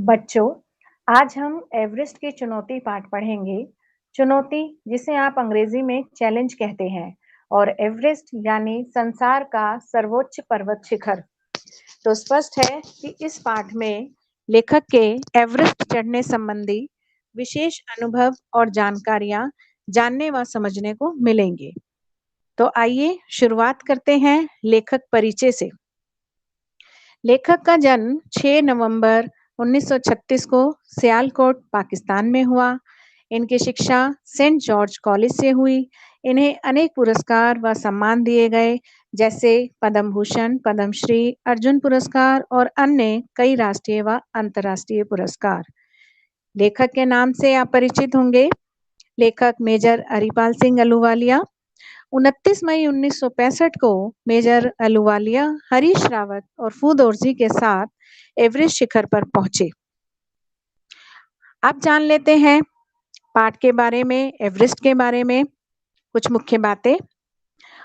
बच्चों, आज हम एवरेस्ट की चुनौती पाठ पढ़ेंगे। चुनौती, जिसे आप अंग्रेजी में चैलेंज कहते हैं, और एवरेस्ट यानी संसार का सर्वोच्च पर्वत शिखर। तो स्पष्ट है कि इस पाठ में लेखक के एवरेस्ट चढ़ने संबंधी विशेष अनुभव और जानकारियां जानने व समझने को मिलेंगे। तो आइए शुरुआत करते हैं लेखक परिचय से। लेखक का जन्म 6 नवंबर 1936 को सियालकोट, पाकिस्तान में हुआ। इनकी शिक्षा सेंट जॉर्ज कॉलेज से हुई। इन्हें अनेक पुरस्कार व सम्मान दिए गए, जैसे पद्म भूषण, पद्मश्री, अर्जुन पुरस्कार और अन्य कई राष्ट्रीय व अंतर्राष्ट्रीय पुरस्कार। लेखक के नाम से आप परिचित होंगे। लेखक मेजर हरिपाल सिंह अहलूवालिया। 29 मई 1965 को मेजर अहलूवालिया हरीश रावत और फूदौरजी के साथ एवरेस्ट शिखर पर पहुंचे। अब जान लेते हैं पाठ के बारे में, एवरेस्ट के बारे में कुछ मुख्य बातें।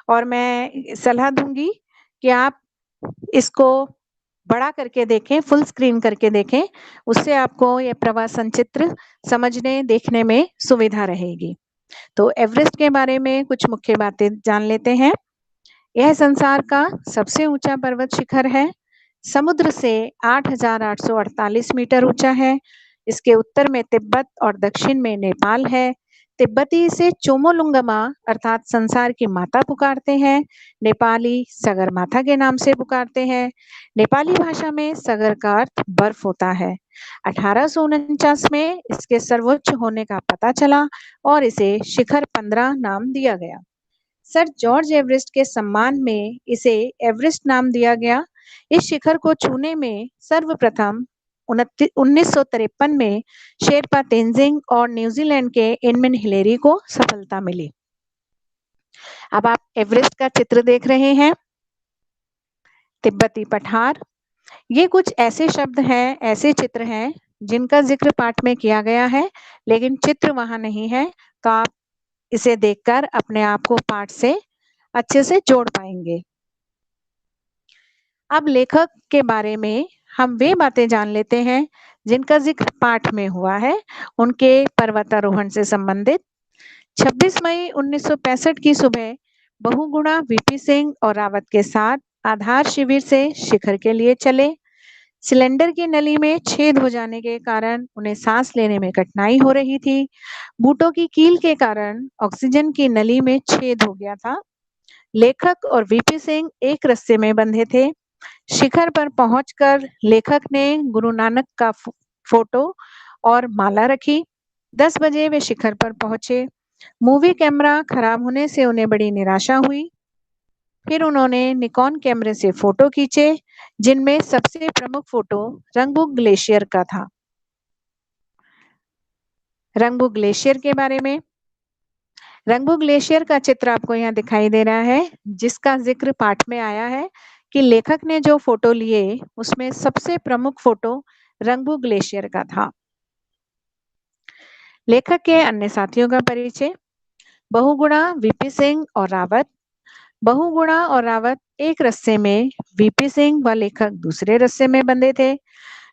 और मैं सलाह दूंगी कि आप इसको बड़ा करके देखें, फुल स्क्रीन करके देखें। उससे आपको यह प्रवासन चित्र समझने देखने में सुविधा रहेगी। तो एवरेस्ट के बारे में कुछ मुख्य बातें जान लेते हैं। यह संसार का सबसे ऊंचा पर्वत शिखर है। समुद्र से 8,848 मीटर ऊंचा है। इसके उत्तर में तिब्बत और दक्षिण में नेपाल है। तिब्बती इसे चोमोलुंगमा अर्थात संसार की माता पुकारते हैं। नेपाली सगरमाथा के नाम से पुकारते हैं। नेपाली भाषा में सगर का अर्थ बर्फ होता है। 1849 में इसके सर्वोच्च होने का पता चला और इसे शिखर 15 नाम दिया गया। सर जॉर्ज एवरेस्ट के सम्मान में इसे एवरेस्ट नाम दिया गया। इस शिखर को छूने में सर्वप्रथम 1953 में शेरपा तेंजिंग और न्यूजीलैंड के एडमंड हिलेरी को सफलता मिली। अब आप एवरेस्ट का चित्र देख रहे हैं। तिब्बती पठार। ये कुछ ऐसे शब्द हैं, ऐसे चित्र हैं जिनका जिक्र पाठ में किया गया है, लेकिन चित्र वहां नहीं है। तो आप इसे देखकर अपने आप को पाठ से अच्छे से जोड़ पाएंगे। अब लेखक के बारे में हम वे बातें जान लेते हैं जिनका जिक्र पाठ में हुआ है, उनके पर्वतारोहण से संबंधित। 26 मई 1965 की सुबह बहुगुणा वीपी सिंह और रावत के साथ आधार शिविर से शिखर के लिए चले। सिलेंडर की नली में छेद हो जाने के कारण उन्हें सांस लेने में कठिनाई हो रही थी। बूटों की कील के कारण ऑक्सीजन की नली में छेद हो गया था। लेखक और वीपी सिंह एक रस्से में बंधे थे। शिखर पर पहुंचकर लेखक ने गुरु नानक का फोटो और माला रखी। 10 बजे वे शिखर पर पहुंचे। मूवी कैमरा खराब होने से उन्हें बड़ी निराशा हुई। फिर उन्होंने निकॉन कैमरे से फोटो खींचे, जिनमें सबसे प्रमुख फोटो रंगबुक ग्लेशियर का था। रंगबुक ग्लेशियर के बारे में, रंगबुक ग्लेशियर का चित्र आपको यहाँ दिखाई दे रहा है, जिसका जिक्र पाठ में आया है कि लेखक ने जो फोटो लिए उसमें सबसे प्रमुख फोटो रंगबुक ग्लेशियर का था। लेखक के अन्य साथियों का परिचय। बहुगुणा, वीपी सिंह और रावत। बहुगुणा और रावत एक रस्से में, वीपी सिंह व लेखक दूसरे रस्से में बंधे थे।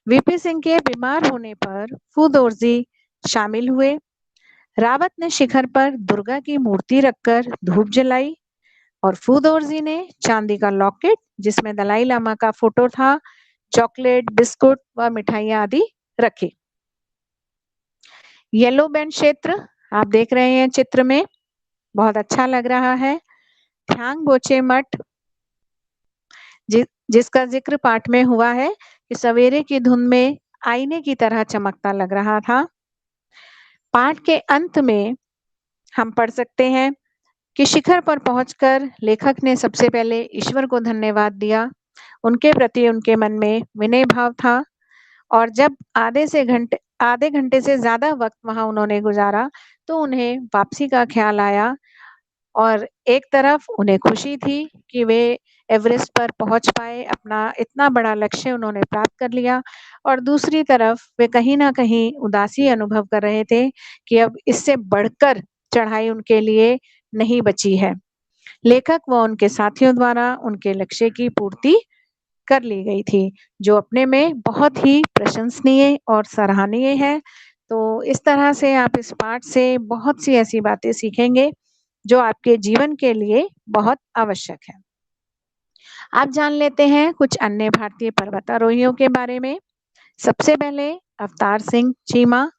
वीपी सिंह के बीमार होने पर फूदौरजी शामिल हुए। रावत ने शिखर पर दुर्गा की मूर्ति रखकर धूप जलाई और फूदौरजी ने चांदी का लॉकेट, जिसमें दलाई लामा का फोटो था, चॉकलेट, बिस्कुट व मिठाइयां आदि रखी। येलो बैंड क्षेत्र आप देख रहे हैं चित्र में, बहुत अच्छा लग रहा है। थ्यांगबोचे मठ, जिसका जिक्र पाठ में हुआ है कि सवेरे की धुंध में आईने की तरह चमकता लग रहा था। पाठ के अंत में हम पढ़ सकते हैं कि शिखर पर पहुंचकर लेखक ने सबसे पहले ईश्वर को धन्यवाद दिया। उनके प्रति उनके मन में विनय भाव था। और जब आधे घंटे से ज्यादा वक्त वहां उन्होंने गुजारा, तो उन्हें वापसी का ख्याल आया। और एक तरफ उन्हें खुशी थी कि वे एवरेस्ट पर पहुंच पाए, अपना इतना बड़ा लक्ष्य उन्होंने प्राप्त कर लिया। और दूसरी तरफ वे कहीं ना कहीं उदासी अनुभव कर रहे थे कि अब इससे बढ़कर चढ़ाई उनके लिए नहीं बची है। लेखक व उनके साथियों द्वारा उनके लक्ष्य की पूर्ति कर ली गई थी, जो अपने में बहुत ही प्रशंसनीय और सराहनीय है। तो इस तरह से आप इस पाठ से बहुत सी ऐसी बातें सीखेंगे, जो आपके जीवन के लिए बहुत आवश्यक है। आप जान लेते हैं कुछ अन्य भारतीय पर्वतारोहियों के बारे में। सबसे पहले अवतार सिंह चीमा,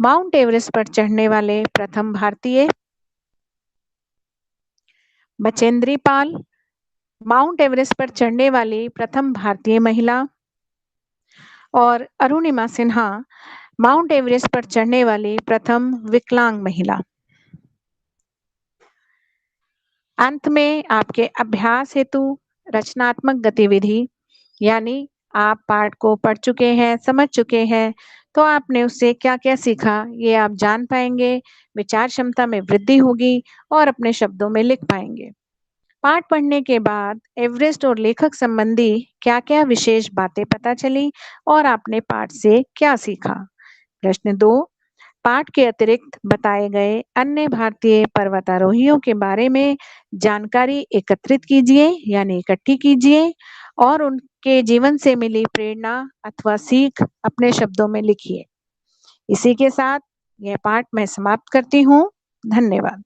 माउंट एवरेस्ट पर चढ़ने वाले प्रथम भारतीय। बचेंद्री पाल, माउंट एवरेस्ट पर चढ़ने वाली प्रथम भारतीय महिला। और अरुणिमा सिन्हा, माउंट एवरेस्ट पर चढ़ने वाली प्रथम विकलांग महिला। अंत में आपके अभ्यास हेतु रचनात्मक गतिविधि, यानी आप पाठ को पढ़ चुके हैं, समझ चुके हैं, तो आपने उससे क्या-क्या सीखा, ये आप जान पाएँगे, विचार क्षमता में वृद्धि होगी और अपने शब्दों में लिख पाएँगे। पाठ पढ़ने के बाद एवरेस्ट और लेखक संबंधी क्या-क्या विशेष बातें पता चली और आपने पाठ से क्या सीखा? प्रश्न 2, पाठ के अतिरिक्त बताए गए अन्य भारतीय पर्वतारोहियों के बारे में जानकारी एकत्रित कीजिए यानी इकट्ठी कीजिए और उनके जीवन से मिली प्रेरणा अथवा सीख अपने शब्दों में लिखिए। इसी के साथ यह पाठ मैं समाप्त करती हूँ। धन्यवाद।